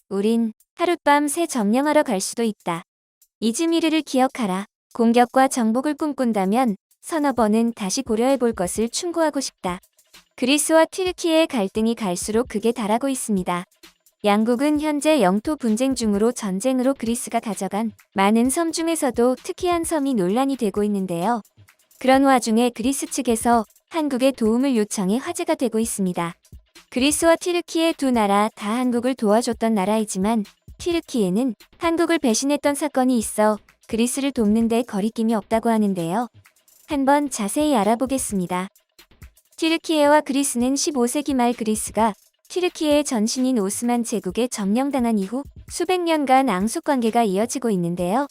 우린 하룻밤 새 점령하러 갈 수도 있다. 이즈미르를 기억하라. 공격과 정복을 꿈꾼다면 서너 번은 다시 고려해볼 것을 충고하고 싶다. 그리스와 튀르키예의 갈등이 갈수록 극에 달하고 있습니다. 양국은 현재 영토 분쟁 중으로 전쟁으로 그리스가 가져간 많은 섬 중에서도 특히 한 섬이 논란이 되고 있는데요. 그런 와중에 그리스 측에서 한국의 도움을 요청해 화제가 되고 있습니다. 그리스와 튀르키예 두 나라 다 한국을 도와줬던 나라이지만 튀르키예는 한국을 배신했던 사건이 있어 그리스를 돕는 데 거리낌이 없다고 하는데요. 한번 자세히 알아보겠습니다. 튀르키예와 그리스는 15세기 말 그리스가 튀르키예의 전신인 오스만 제국에 점령당한 이후 수백 년간 앙숙관계가 이어지고 있는데요.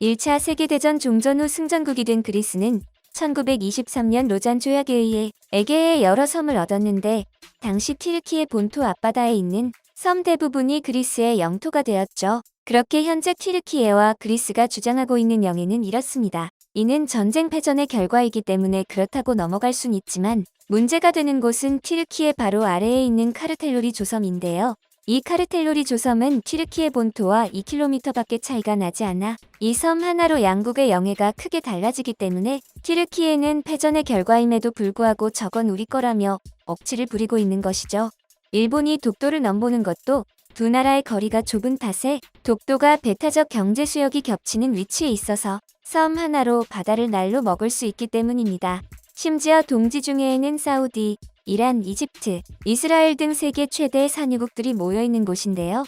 1차 세계대전 종전 후 승전국이 된 그리스는 1923년 로잔 조약에 의해 에게의 여러 섬을 얻었는데 당시 튀르키예 본토 앞바다에 있는 섬 대부분이 그리스의 영토가 되었죠. 그렇게 현재 튀르키예와 그리스가 주장하고 있는 영해는 이렇습니다. 이는 전쟁 패전의 결과이기 때문에 그렇다고 넘어갈 순 있지만 문제가 되는 곳은 튀르키예 바로 아래에 있는 카르텔로리 조섬인데요. 이 카르텔로리 조섬은 튀르키예 본토와 2km밖에 차이가 나지 않아 이 섬 하나로 양국의 영해가 크게 달라지기 때문에 튀르키예는 패전의 결과임에도 불구하고 저건 우리 거라며 억지를 부리고 있는 것이죠. 일본이 독도를 넘보는 것도 두 나라의 거리가 좁은 탓에 독도가 배타적 경제 수역이 겹치는 위치에 있어서 섬 하나로 바다를 날로 먹을 수 있기 때문입니다. 심지어 동지 중에는 사우디, 이란, 이집트, 이스라엘 등 세계 최대의 산유국들이 모여있는 곳인데요.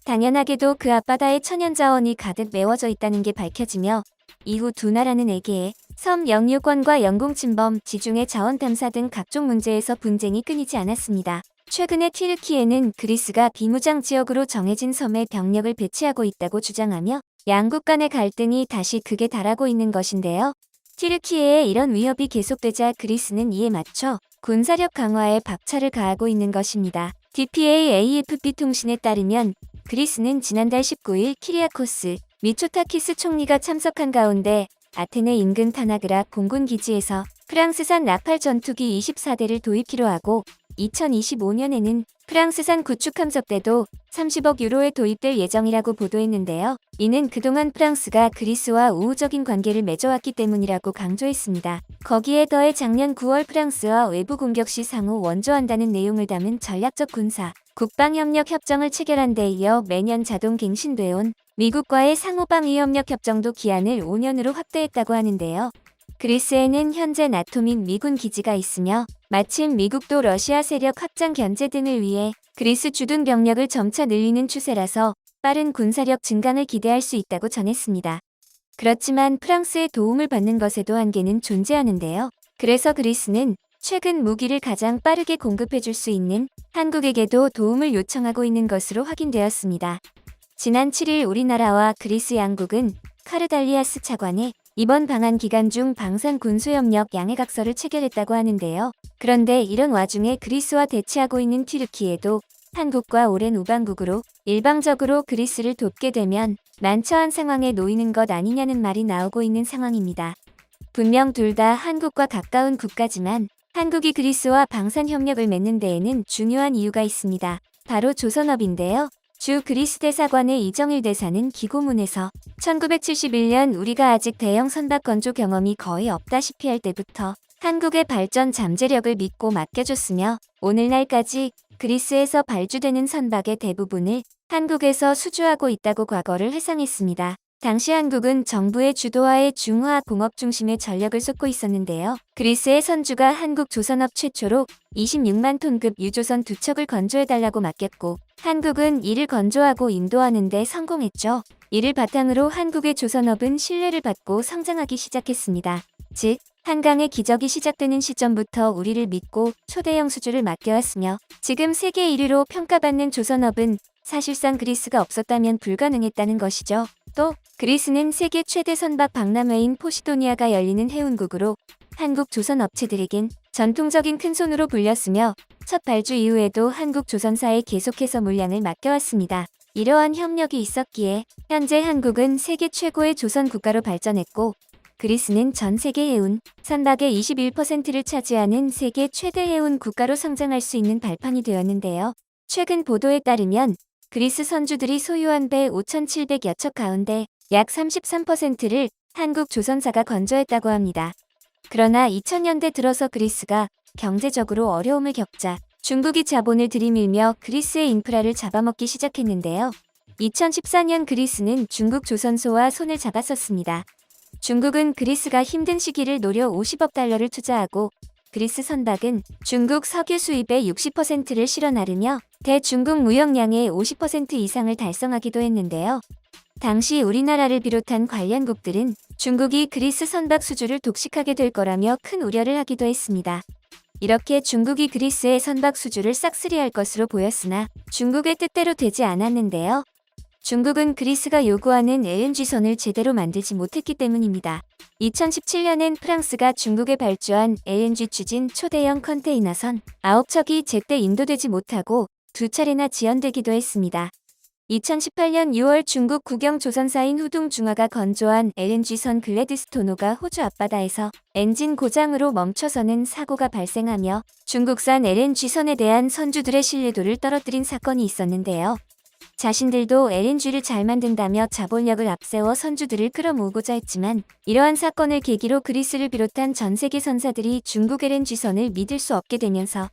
당연하게도 그 앞바다에 천연자원이 가득 메워져 있다는 게 밝혀지며 이후 두 나라는 에게해, 섬 영유권과 영공침범, 지중해 자원 탐사 등 각종 문제에서 분쟁이 끊이지 않았습니다. 최근에 튀르키예는 그리스가 비무장 지역으로 정해진 섬에 병력을 배치하고 있다고 주장하며 양국 간의 갈등이 다시 극에 달하고 있는 것인데요. 튀르키예의 이런 위협이 계속되자 그리스는 이에 맞춰 군사력 강화에 박차를 가하고 있는 것입니다. DPA-AFP 통신에 따르면 그리스는 지난달 19일 키리아코스 미초타키스 총리가 참석한 가운데 아테네 인근 타나그라 공군 기지에서 프랑스산 라팔 전투기 24대를 도입키로 하고 2025년에는 프랑스산 구축 함석대도 30억 유로에 도입될 예정이라고 보도했는데요. 이는 그동안 프랑스가 그리스와 우호적인 관계를 맺어왔기 때문이라고 강조했습니다. 거기에 더해 작년 9월 프랑스와 외부 공격 시 상호 원조한다는 내용을 담은 전략적 군사, 국방협력 협정을 체결한 데 이어 매년 자동 갱신돼 온 미국과의 상호방위협력 협정도 기한을 5년으로 확대했다고 하는데요. 그리스에는 현재 나토 및 미군 기지가 있으며 마침 미국도 러시아 세력 확장 견제 등을 위해 그리스 주둔 병력을 점차 늘리는 추세라서 빠른 군사력 증강을 기대할 수 있다고 전했습니다. 그렇지만 프랑스의 도움을 받는 것에도 한계는 존재하는데요. 그래서 그리스는 최근 무기를 가장 빠르게 공급해줄 수 있는 한국에게도 도움을 요청하고 있는 것으로 확인되었습니다. 지난 7일 우리나라와 그리스 양국은 카르달리아스 차관에 이번 방한 기간 중 방산 군수협력 양해각서를 체결했다고 하는데요. 그런데 이런 와중에 그리스와 대치하고 있는 튀르키예도 한국과 오랜 우방국으로 일방적으로 그리스를 돕게 되면 난처한 상황에 놓이는 것 아니냐는 말이 나오고 있는 상황입니다. 분명 둘 다 한국과 가까운 국가지만 한국이 그리스와 방산협력을 맺는 데에는 중요한 이유가 있습니다. 바로 조선업인데요. 주 그리스 대사관의 이정일 대사는 기고문에서 1971년 우리가 아직 대형 선박 건조 경험이 거의 없다시피 할 때부터 한국의 발전 잠재력을 믿고 맡겨줬으며 오늘날까지 그리스에서 발주되는 선박의 대부분을 한국에서 수주하고 있다고 과거를 회상했습니다. 당시 한국은 정부의 주도하에 중화 공업 중심의 전력을 쏟고 있었는데요. 그리스의 선주가 한국 조선업 최초로 26만 톤급 유조선 2척을 건조해달라고 맡겼고 한국은 이를 건조하고 인도하는 데 성공했죠. 이를 바탕으로 한국의 조선업은 신뢰를 받고 성장하기 시작했습니다. 즉, 한강의 기적이 시작되는 시점부터 우리를 믿고 초대형 수주를 맡겨왔으며 지금 세계 1위로 평가받는 조선업은 사실상 그리스가 없었다면 불가능했다는 것이죠. 또 그리스는 세계 최대 선박 박람회인 포시도니아가 열리는 해운국으로 한국 조선 업체들에겐 전통적인 큰손으로 불렸으며 첫 발주 이후에도 한국 조선사에 계속해서 물량을 맡겨왔습니다. 이러한 협력이 있었기에 현재 한국은 세계 최고의 조선 국가로 발전했고 그리스는 전 세계 해운 선박의 21%를 차지하는 세계 최대 해운 국가로 성장할 수 있는 발판이 되었는데요. 최근 보도에 따르면 그리스 선주들이 소유한 배 5,700여 척 가운데 약 33%를 한국 조선사가 건조했다고 합니다. 그러나 2000년대 들어서 그리스가 경제적으로 어려움을 겪자 중국이 자본을 들이밀며 그리스의 인프라를 잡아먹기 시작했는데요. 2014년 그리스는 중국 조선소와 손을 잡았었습니다. 중국은 그리스가 힘든 시기를 노려 50억 달러를 투자하고 그리스 선박은 중국 석유 수입의 60%를 실어 나르며 대중국 무역량의 50% 이상을 달성하기도 했는데요. 당시 우리나라를 비롯한 관련국들은 중국이 그리스 선박 수주를 독식하게 될 거라며 큰 우려를 하기도 했습니다. 이렇게 중국이 그리스의 선박 수주를 싹쓸이할 것으로 보였으나 중국의 뜻대로 되지 않았는데요. 중국은 그리스가 요구하는 LNG선을 제대로 만들지 못했기 때문입니다. 2017년엔 프랑스가 중국에 발주한 LNG 추진 초대형 컨테이너선 9척이 제때 인도되지 못하고 2차례나 지연되기도 했습니다. 2018년 6월 중국 국영 조선사인 후둥중화가 건조한 LNG선 글래드스토노가 호주 앞바다에서 엔진 고장으로 멈춰서는 사고가 발생하며 중국산 LNG선에 대한 선주들의 신뢰도를 떨어뜨린 사건이 있었는데요. 자신들도 LNG를 잘 만든다며 자본력을 앞세워 선주들을 끌어모으고자 했지만 이러한 사건을 계기로 그리스를 비롯한 전 세계 선사들이 중국 LNG선을 믿을 수 없게 되면서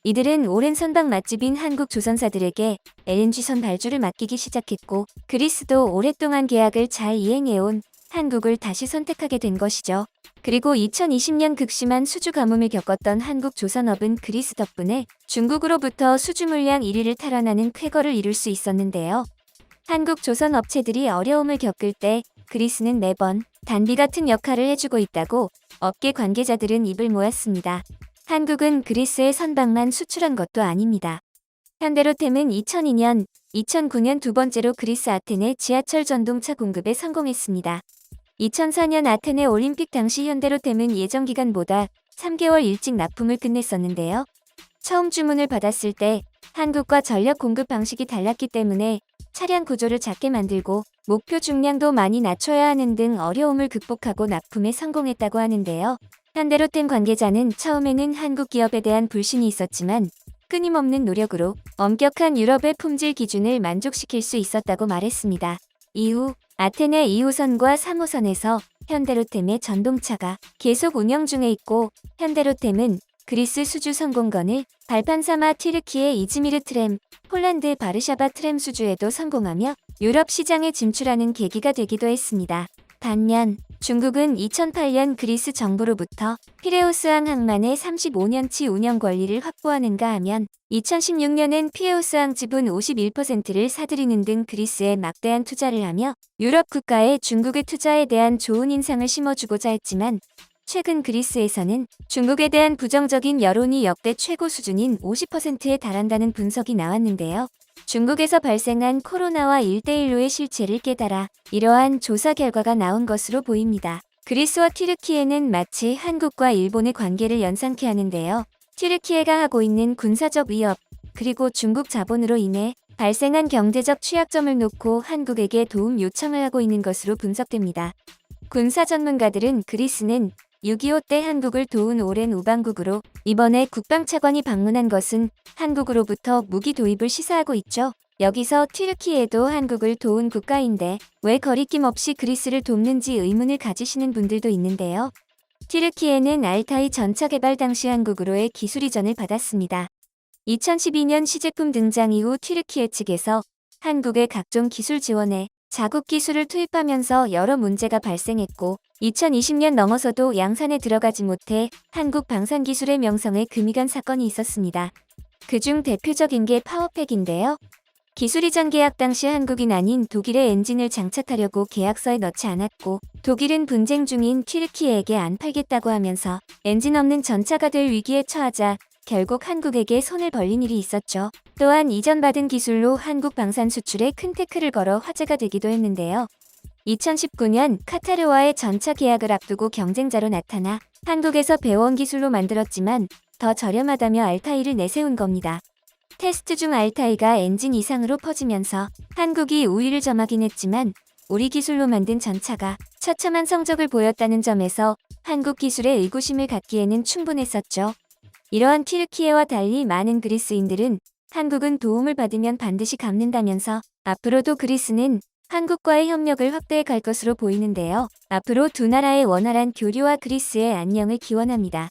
이들은 오랜 선박 맛집인 한국 조선사들에게 LNG선 발주를 맡기기 시작했고 그리스도 오랫동안 계약을 잘 이행해온 한국을 다시 선택하게 된 것이죠. 그리고 2020년 극심한 수주 가뭄을 겪었던 한국 조선업은 그리스 덕분에 중국으로부터 수주 물량 1위를 탈환하는 쾌거를 이룰 수 있었는데요. 한국 조선 업체들이 어려움을 겪을 때 그리스는 매번 단비 같은 역할을 해주고 있다고 업계 관계자들은 입을 모았습니다. 한국은 그리스의 선박만 수출한 것도 아닙니다. 현대로템은 2002년, 2009년 두 번째로 그리스 아테네 지하철 전동차 공급에 성공했습니다. 2004년 아테네 올림픽 당시 현대로템은 예정 기간보다 3개월 일찍 납품을 끝냈었는데요. 처음 주문을 받았을 때 한국과 전력 공급 방식이 달랐기 때문에 차량 구조를 작게 만들고 목표 중량도 많이 낮춰야 하는 등 어려움을 극복하고 납품에 성공했다고 하는데요. 현대로템 관계자는 처음에는 한국 기업에 대한 불신이 있었지만 끊임없는 노력으로 엄격한 유럽의 품질 기준을 만족시킬 수 있었다고 말했습니다. 이후 아테네 2호선과 3호선에서 현대로템의 전동차가 계속 운영 중에 있고 현대로템은 그리스 수주 성공건을 발판 삼아 튀르키예 이즈미르 트램, 폴란드 바르샤바 트램 수주에도 성공하며 유럽 시장에 진출하는 계기가 되기도 했습니다. 반면 중국은 2008년 그리스 정부로부터 피레우스항 항만의 35년치 운영 권리를 확보하는가 하면 2016년엔 피레우스항 지분 51%를 사들이는 등 그리스에 막대한 투자를 하며 유럽 국가의 중국의 투자에 대한 좋은 인상을 심어주고자 했지만 최근 그리스에서는 중국에 대한 부정적인 여론이 역대 최고 수준인 50%에 달한다는 분석이 나왔는데요. 중국에서 발생한 코로나와 1대1로의 실체를 깨달아 이러한 조사 결과가 나온 것으로 보입니다. 그리스와 튀르키예는 마치 한국과 일본의 관계를 연상케 하는데요. 튀르키예가 하고 있는 군사적 위협, 그리고 중국 자본으로 인해 발생한 경제적 취약점을 놓고 한국에게 도움 요청을 하고 있는 것으로 분석됩니다. 군사 전문가들은 그리스는 6.25 때 한국을 도운 오랜 우방국으로 이번에 국방차관이 방문한 것은 한국으로부터 무기 도입을 시사하고 있죠. 여기서 튀르키예도 한국을 도운 국가인데 왜 거리낌 없이 그리스를 돕는지 의문을 가지시는 분들도 있는데요. 튀르키예는 알타이 전차 개발 당시 한국으로의 기술 이전을 받았습니다. 2012년 시제품 등장 이후 튀르키예 측에서 한국의 각종 기술 지원에 자국 기술을 투입하면서 여러 문제가 발생했고 2020년 넘어서도 양산에 들어가지 못해 한국 방산기술의 명성에 금이 간 사건이 있었습니다. 그중 대표적인 게 파워팩인데요. 기술 이전 계약 당시 한국인 아닌 독일의 엔진을 장착하려고 계약서에 넣지 않았고 독일은 분쟁 중인 튀르키예에게 안 팔겠다고 하면서 엔진 없는 전차가 될 위기에 처하자 결국 한국에게 손을 벌린 일이 있었죠. 또한 이전받은 기술로 한국 방산 수출에 큰 태클을 걸어 화제가 되기도 했는데요. 2019년 카타르와의 전차 계약을 앞두고 경쟁자로 나타나 한국에서 배워온 기술로 만들었지만 더 저렴하다며 알타이를 내세운 겁니다. 테스트 중 알타이가 엔진 이상으로 퍼지면서 한국이 우위를 점하긴 했지만 우리 기술로 만든 전차가 처참한 성적을 보였다는 점에서 한국 기술에 의구심을 갖기에는 충분했었죠. 이러한 튀르키예와 달리 많은 그리스인들은 한국은 도움을 받으면 반드시 갚는다면서 앞으로도 그리스는 한국과의 협력을 확대해 갈 것으로 보이는데요. 앞으로 두 나라의 원활한 교류와 그리스의 안녕을 기원합니다.